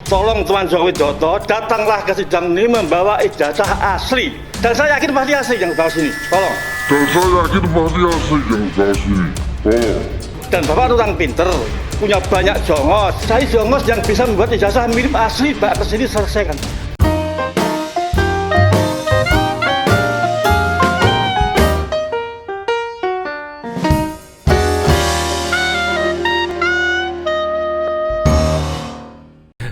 Tolong Tuan Joko Widodo datanglah ke sidang ini membawa ijazah asli. Dan saya yakin pasti asli yang bawa sini. Tolong. Dan Bapak orang pinter, punya banyak jongos. Saya jongos yang bisa membuat ijazah mirip asli, Pak, kesini selesaikan.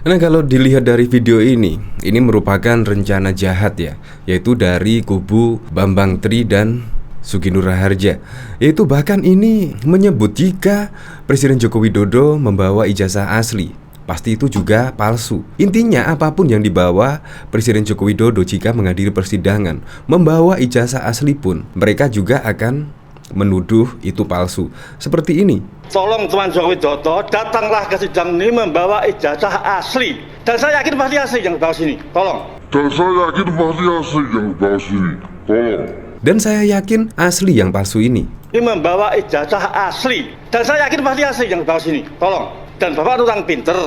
Nah, kalau dilihat dari video ini merupakan rencana jahat ya, yaitu dari kubu Bambang Tri dan Sugi Nur Raharja. Yaitu bahkan ini menyebut jika Presiden Joko Widodo membawa ijazah asli, pasti itu juga palsu. Intinya apapun yang dibawa Presiden Joko Widodo jika menghadiri persidangan, membawa ijazah asli pun, mereka juga akan menuduh itu palsu. Seperti ini. Tolong Tuan Joko Widodo datanglah ke sidang ini membawa ijazah asli. Dan saya yakin pasti asli yang bawa sini. Tolong. Dan saya yakin asli yang palsu ini. Ini membawa ijazah asli. Dan saya yakin pasti asli yang bawa sini. Tolong. Dan Bapak orang pinter,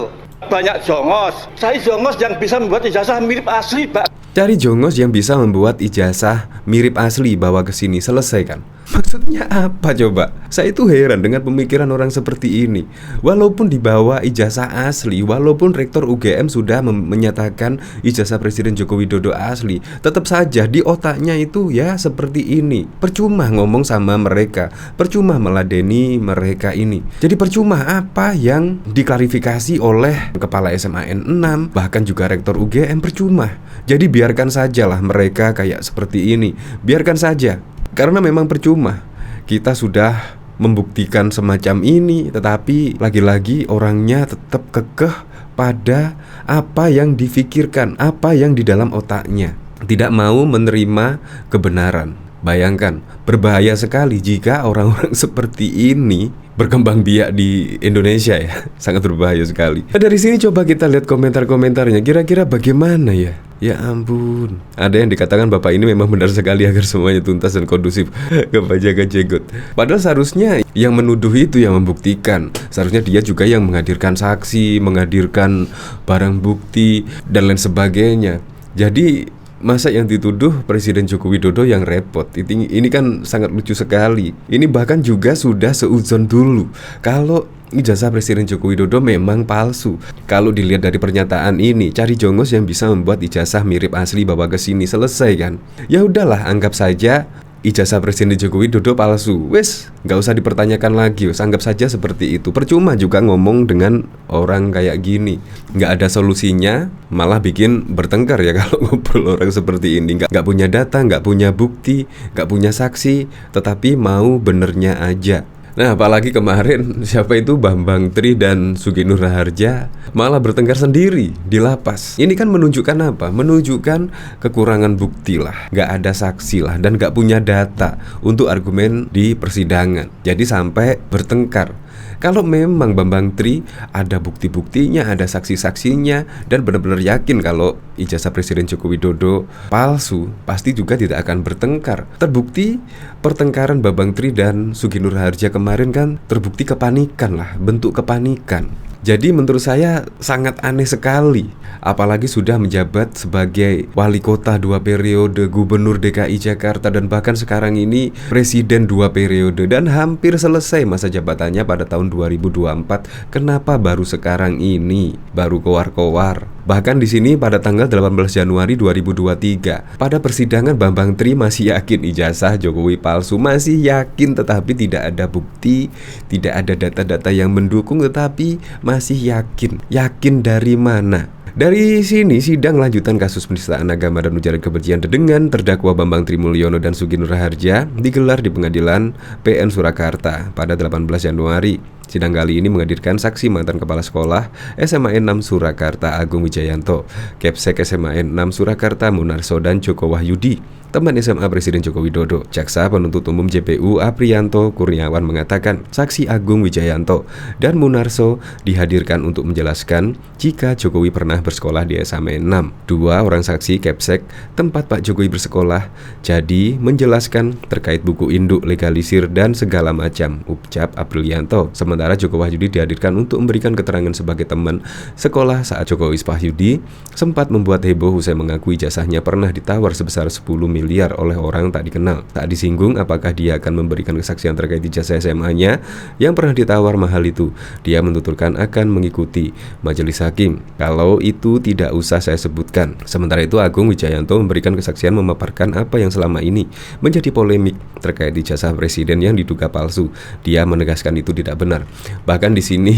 banyak jongos. Saya jongos yang bisa membuat ijazah mirip asli, Pak. Cari jongos yang bisa membuat ijazah mirip asli, bawa ke sini, selesaikan. Maksudnya apa coba? Saya itu heran dengan pemikiran orang seperti ini. Walaupun dibawa ijazah asli, walaupun Rektor UGM sudah menyatakan ijazah Presiden Joko Widodo asli, tetap saja di otaknya itu ya seperti ini. Percuma ngomong sama mereka, percuma meladeni mereka ini. Jadi percuma apa yang diklarifikasi oleh Kepala SMAN 6, bahkan juga Rektor UGM, percuma. Jadi biarkan sajalah mereka kayak seperti ini. Biarkan saja. Karena memang percuma. Kita sudah membuktikan semacam ini, tetapi lagi-lagi orangnya tetap kekeh pada apa yang difikirkan, apa yang di dalam otaknya. Tidak mau menerima kebenaran. Bayangkan, berbahaya sekali jika orang-orang seperti ini berkembang biak di Indonesia ya. Sangat berbahaya sekali. Nah, dari sini coba kita lihat komentar-komentarnya. Kira-kira bagaimana ya? Ya ampun. Ada yang dikatakan bapak ini memang benar sekali agar semuanya tuntas dan kondusif ke Jaga Jenggot. Padahal seharusnya yang menuduh itu yang membuktikan. Seharusnya dia juga yang menghadirkan saksi, menghadirkan barang bukti dan lain sebagainya. Jadi masa yang dituduh Presiden Joko Widodo yang repot? Ini kan sangat lucu sekali. Ini bahkan juga sudah seuzon dulu kalau ijazah Presiden Joko Widodo memang palsu. Kalau dilihat dari pernyataan ini, cari jongos yang bisa membuat ijazah mirip asli, bawa ke sini, selesai kan? Ya udahlah, anggap saja ijazah Presiden Joko Widodo palsu. Wes, nggak usah dipertanyakan lagi. Wes, anggap saja seperti itu. Percuma juga ngomong dengan orang kayak gini. Nggak ada solusinya, malah bikin bertengkar ya kalau ngobrol orang seperti ini. Nggak punya data, nggak punya bukti, nggak punya saksi, tetapi mau benernya aja. Nah, apalagi kemarin siapa itu Bambang Tri dan Sugi Nur Raharja malah bertengkar sendiri di lapas. Ini kan menunjukkan apa? Menunjukkan kekurangan bukti lah, gak ada saksi lah, dan gak punya data untuk argumen di persidangan. Jadi sampai bertengkar. Kalau memang Bambang Tri ada bukti-buktinya, ada saksi-saksinya, dan benar-benar yakin kalau ijazah Presiden Joko Widodo palsu, pasti juga tidak akan bertengkar. Terbukti pertengkaran Bambang Tri dan Sugi Nur Raharja kemarin kan terbukti kepanikan lah, bentuk kepanikan. Jadi menurut saya sangat aneh sekali. Apalagi sudah menjabat sebagai wali kota 2 periode, gubernur DKI Jakarta, dan bahkan sekarang ini presiden 2 periode, dan hampir selesai masa jabatannya pada tahun 2024. Kenapa baru sekarang ini baru kowar-kowar? Bahkan di sini pada tanggal 18 Januari 2023 pada persidangan Bambang Tri masih yakin ijazah Jokowi palsu, masih yakin, tetapi tidak ada bukti, tidak ada data-data yang mendukung, tetapi masih yakin. Yakin dari mana? Dari sini sidang lanjutan kasus penistaan agama dan ujaran kebencian dengan terdakwa Bambang Tri Mulyono dan Sugi Nur Raharja digelar di Pengadilan PN Surakarta pada 18 Januari. Sidang kali ini menghadirkan saksi mantan Kepala Sekolah SMAN 6 Surakarta Agung Wijayanto, Kepsek SMAN 6 Surakarta Munarso dan Joko Wahyudi, teman SMA Presiden Joko Widodo. Jaksa penuntut umum JPU Apriyanto Kurniawan mengatakan saksi Agung Wijayanto dan Munarso dihadirkan untuk menjelaskan jika Jokowi pernah bersekolah di SMA 6. Dua orang saksi Kepsek tempat Pak Jokowi bersekolah jadi menjelaskan terkait buku induk, legalisir, dan segala macam, ucap Apriyanto. Sementara Joko Wahyudi dihadirkan untuk memberikan keterangan sebagai teman sekolah saat Joko Wahyudi sempat membuat heboh usai mengakui ijazahnya pernah ditawar sebesar 10 miliar oleh orang tak dikenal. Tak disinggung apakah dia akan memberikan kesaksian terkait ijazah SMA-nya yang pernah ditawar mahal itu. Dia menuturkan akan mengikuti majelis hakim. Kalau itu tidak usah saya sebutkan. Sementara itu Agung Wijayanto memberikan kesaksian memaparkan apa yang selama ini menjadi polemik terkait ijazah presiden yang diduga palsu. Dia menegaskan itu tidak benar. Bahkan di sini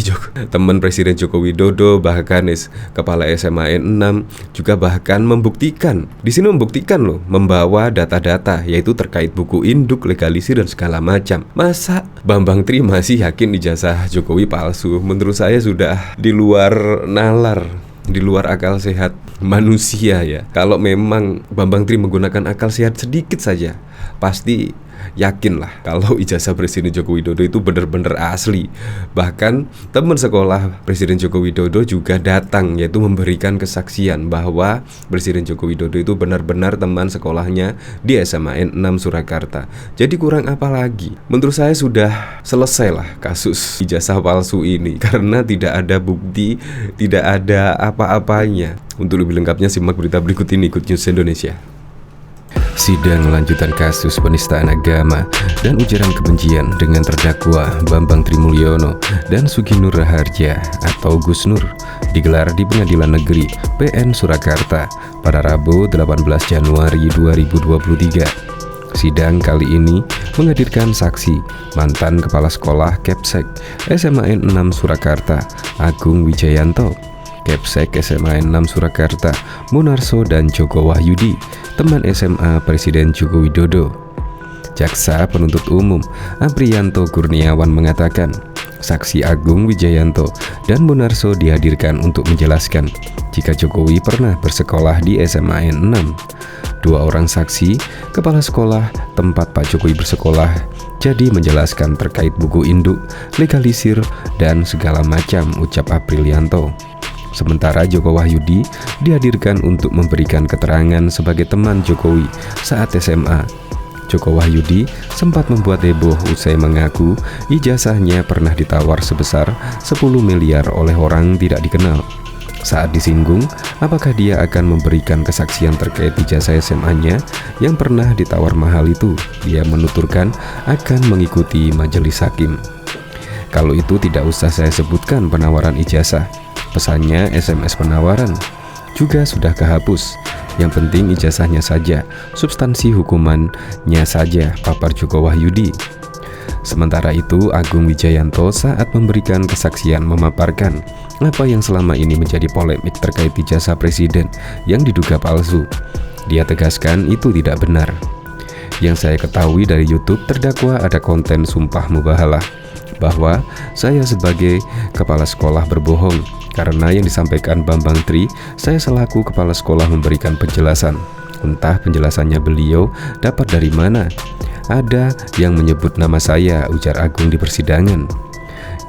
teman Presiden Joko Widodo, bahkan kepala SMA 6 juga bahkan membuktikan. Di sini membuktikan loh, membawa data-data yaitu terkait buku induk, legalisir, dan segala macam. Masa Bambang Tri masih yakin ijazah Jokowi palsu? Menurut saya sudah di luar nalar, di luar akal sehat manusia ya. Kalau memang Bambang Tri menggunakan akal sehat sedikit saja, pasti yakinlah kalau ijazah Presiden Joko Widodo itu benar-benar asli. Bahkan teman sekolah Presiden Joko Widodo juga datang, yaitu memberikan kesaksian bahwa Presiden Joko Widodo itu benar-benar teman sekolahnya di SMA 6 Surakarta. Jadi kurang apa lagi? Menurut saya sudah selesailah kasus ijazah palsu ini, karena tidak ada bukti, tidak ada apa-apanya. Untuk lebih lengkapnya simak berita berikut ini, Good News Indonesia. Sidang lanjutan kasus penistaan agama dan ujaran kebencian dengan terdakwa Bambang Trimulyono dan Suginur Raharja atau Gus Nur digelar di Pengadilan Negeri PN Surakarta pada Rabu 18 Januari 2023. Sidang kali ini menghadirkan saksi mantan Kepala Sekolah Kepsek SMA 6 Surakarta Agung Wijayanto, Kepsek SMA 6 Surakarta Munarso, dan Joko Wahyudi, teman SMA Presiden Joko Widodo. Jaksa penuntut umum Apriyanto Kurniawan mengatakan saksi Agung Wijayanto dan Munarso dihadirkan untuk menjelaskan jika Jokowi pernah bersekolah di SMA 6. Dua orang saksi kepala sekolah tempat Pak Jokowi bersekolah jadi menjelaskan terkait buku induk, legalisir, dan segala macam, ucap Apriyanto. Sementara Joko Wahyudi dihadirkan untuk memberikan keterangan sebagai teman Jokowi saat SMA. Joko Wahyudi sempat membuat heboh usai mengaku ijazahnya pernah ditawar sebesar 10 miliar oleh orang tidak dikenal. Saat disinggung apakah dia akan memberikan kesaksian terkait ijazah SMA-nya yang pernah ditawar mahal itu, dia menuturkan akan mengikuti majelis hakim. Kalau itu tidak usah saya sebutkan penawaran ijazah. Pesannya SMS penawaran juga sudah kehapus. Yang penting ijazahnya saja, substansi hukumannya saja, papar Joko Wahyudi. Sementara itu Agung Wijayanto saat memberikan kesaksian memaparkan apa yang selama ini menjadi polemik terkait ijazah presiden yang diduga palsu. Dia tegaskan itu tidak benar. Yang saya ketahui dari YouTube terdakwa ada konten sumpah mubahalah bahwa saya sebagai kepala sekolah berbohong. Karena yang disampaikan Bambang Tri, saya selaku kepala sekolah memberikan penjelasan. Entah penjelasannya beliau dapat dari mana. Ada yang menyebut nama saya, ujar Agung di persidangan.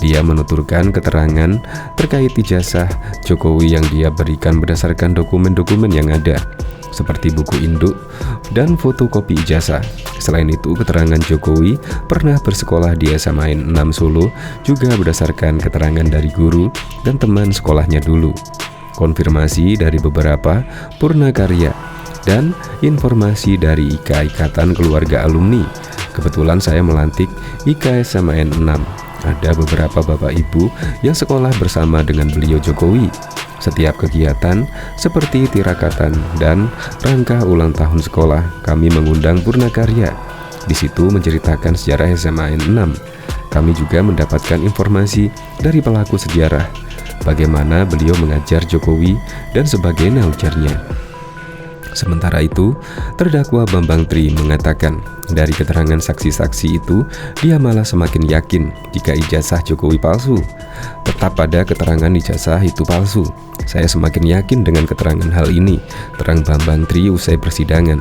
Dia menuturkan keterangan terkait ijazah Jokowi yang dia berikan berdasarkan dokumen-dokumen yang ada, seperti buku induk dan fotokopi ijazah. Selain itu, keterangan Jokowi pernah bersekolah di SMA 6 Solo juga berdasarkan keterangan dari guru dan teman sekolahnya dulu, konfirmasi dari beberapa purnakarya, dan informasi dari IKA Ikatan Keluarga Alumni. Kebetulan saya melantik IKA SMA 6. Ada beberapa bapak ibu yang sekolah bersama dengan beliau Jokowi. Setiap kegiatan seperti tirakatan dan rangka ulang tahun sekolah, kami mengundang purnakarya. Di situ menceritakan sejarah SMA 6. Kami juga mendapatkan informasi dari pelaku sejarah, bagaimana beliau mengajar Jokowi dan sebagainya, ujarnya. Sementara itu, terdakwa Bambang Tri mengatakan dari keterangan saksi-saksi itu, dia malah semakin yakin jika ijazah Jokowi palsu. Tetap pada keterangan ijazah itu palsu. Saya semakin yakin dengan keterangan hal ini, terang Bambang Tri usai persidangan.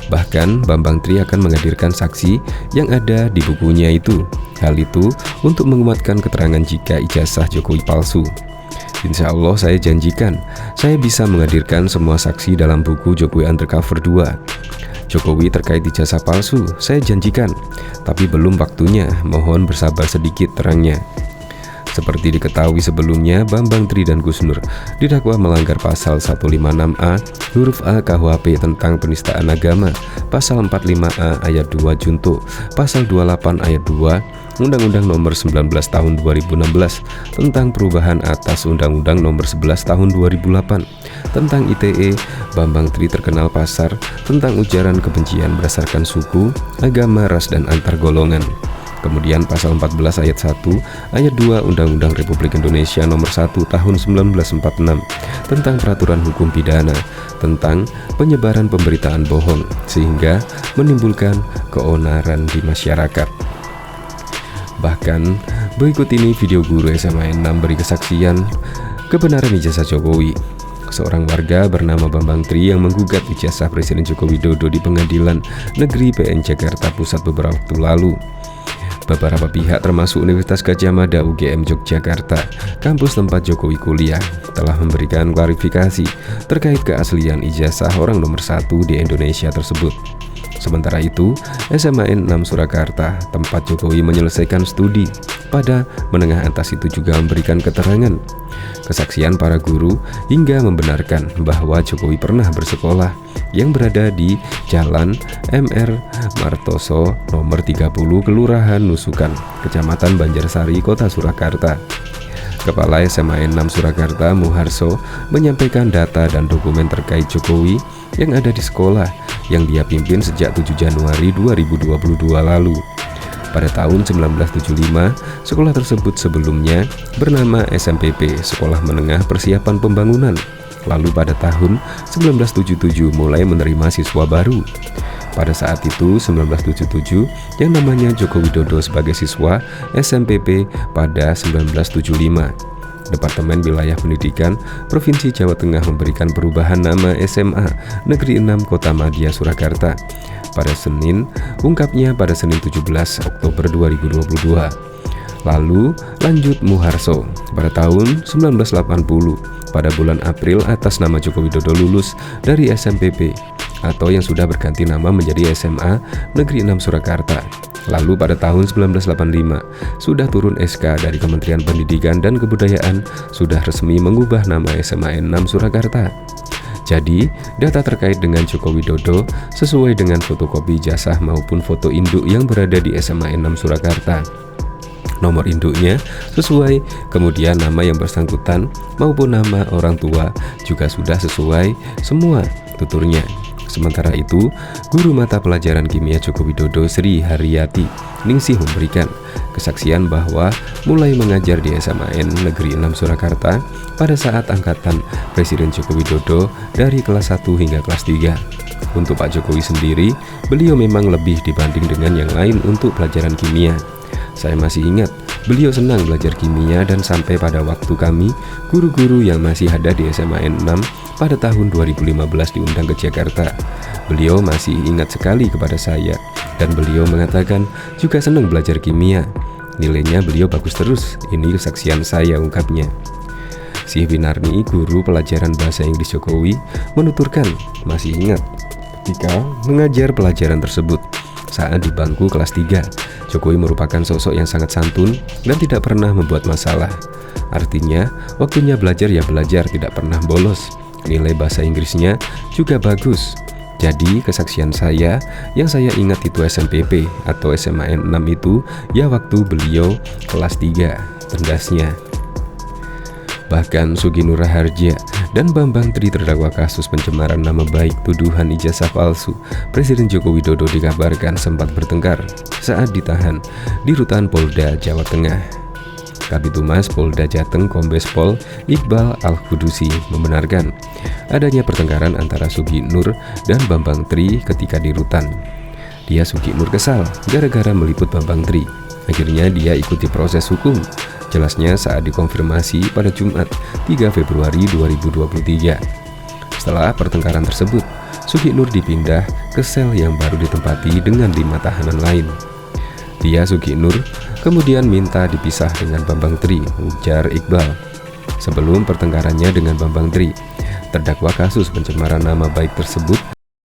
Bahkan Bambang Tri akan menghadirkan saksi yang ada di bukunya itu. Hal itu untuk menguatkan keterangan jika ijazah Jokowi palsu. Insya Allah saya janjikan, saya bisa menghadirkan semua saksi dalam buku Jokowi Undercover 2. Jokowi terkait ijazah palsu, saya janjikan, tapi belum waktunya, mohon bersabar sedikit terangnya. Seperti diketahui sebelumnya, Bambang Tri dan Gus Nur didakwa melanggar pasal 156A huruf A KUHP tentang penistaan agama, pasal 45A ayat 2 junto, pasal 28 ayat 2 Undang-Undang Nomor 19 Tahun 2016 tentang perubahan atas Undang-Undang Nomor 11 Tahun 2008 tentang ITE. Bambang Tri terkenal pasar tentang ujaran kebencian berdasarkan suku, agama, ras, dan antar golongan. Kemudian pasal 14 ayat 1 ayat 2 Undang-Undang Republik Indonesia Nomor 1 Tahun 1946 tentang peraturan hukum pidana tentang penyebaran pemberitaan bohong sehingga menimbulkan keonaran di masyarakat. Bahkan berikut ini video guru SMA 6 beri kesaksian kebenaran ijazah Jokowi. Seorang warga bernama Bambang Tri yang menggugat ijazah Presiden Joko Widodo di Pengadilan Negeri PN Jakarta Pusat beberapa waktu lalu. Beberapa pihak termasuk Universitas Gadjah Mada UGM Yogyakarta, kampus tempat Jokowi kuliah, telah memberikan klarifikasi terkait keaslian ijazah orang nomor 1 di Indonesia tersebut. Sementara itu, SMA 6 Surakarta, tempat Jokowi menyelesaikan studi pada menengah atas itu juga memberikan keterangan, kesaksian para guru hingga membenarkan bahwa Jokowi pernah bersekolah yang berada di Jalan MR Martoso nomor 30 Kelurahan Nusukan, Kecamatan Banjarsari, Kota Surakarta. Kepala SMA 6 Surakarta Muharso menyampaikan data dan dokumen terkait Jokowi yang ada di sekolah yang dia pimpin sejak 7 Januari 2022 lalu. Pada tahun 1975, sekolah tersebut sebelumnya bernama SMPP, Sekolah Menengah Persiapan Pembangunan. Lalu pada tahun 1977 mulai menerima siswa baru. Pada saat itu 1977 yang namanya Joko Widodo sebagai siswa SMPP pada 1975. Departemen Wilayah Pendidikan Provinsi Jawa Tengah memberikan perubahan nama SMA Negeri 6 Kota Madya Surakarta pada Senin, ungkapnya pada Senin 17 Oktober 2022. Lalu lanjut Muharso pada tahun 1980 pada bulan April atas nama Joko Widodo lulus dari SMPP atau yang sudah berganti nama menjadi SMA Negeri 6 Surakarta. Lalu pada tahun 1985 sudah turun SK dari Kementerian Pendidikan dan Kebudayaan, sudah resmi mengubah nama SMA 6 Surakarta. Jadi, data terkait dengan Joko Widodo sesuai dengan fotokopi ijazah maupun foto induk yang berada di SMA 6 Surakarta. Nomor induknya sesuai, kemudian nama yang bersangkutan maupun nama orang tua juga sudah sesuai semua, tuturnya. Sementara itu, guru mata pelajaran kimia Joko Widodo Sri Haryati Ningsih memberikan kesaksian bahwa mulai mengajar di SMA Negeri 6 Surakarta pada saat angkatan Presiden Joko Widodo dari kelas 1 hingga kelas 3. Untuk Pak Jokowi sendiri, beliau memang lebih dibanding dengan yang lain untuk pelajaran kimia. Saya masih ingat, beliau senang belajar kimia dan sampai pada waktu kami, guru-guru yang masih ada di SMA 6 pada tahun 2015 diundang ke Jakarta. Beliau masih ingat sekali kepada saya dan beliau mengatakan juga senang belajar kimia. Nilainya beliau bagus terus, ini kesaksian saya, ungkapnya. Si Winarni, guru pelajaran bahasa Inggris Jokowi, menuturkan masih ingat ketika mengajar pelajaran tersebut saat di bangku kelas 3. Jokowi merupakan sosok yang sangat santun dan tidak pernah membuat masalah. Artinya, waktunya belajar ya belajar, tidak pernah bolos. Nilai bahasa Inggrisnya juga bagus. Jadi kesaksian saya yang saya ingat itu SMPP atau SMA 6 itu ya waktu beliau kelas 3, tendasnya. Bahkan Sugi Nur Raharja dan Bambang Tri terdakwa kasus pencemaran nama baik tuduhan ijazah palsu Presiden Joko Widodo dikabarkan sempat bertengkar saat ditahan di rutan Polda Jawa Tengah. Kabitumas Polda Jateng Kombes Pol Iqbal Al-Kudusi membenarkan adanya pertengkaran antara Sugi Nur dan Bambang Tri ketika di rutan. Dia Sugi Nur kesal gara-gara meliput Bambang Tri. Akhirnya dia ikuti proses hukum. Jelasnya saat dikonfirmasi pada Jumat 3 Februari 2023. Setelah pertengkaran tersebut, Sugi Nur dipindah ke sel yang baru ditempati dengan 5 tahanan lain. Dia, Sugi Nur, kemudian minta dipisah dengan Bambang Tri, ujar Iqbal. Sebelum pertengkarannya dengan Bambang Tri, terdakwa kasus pencemaran nama baik tersebut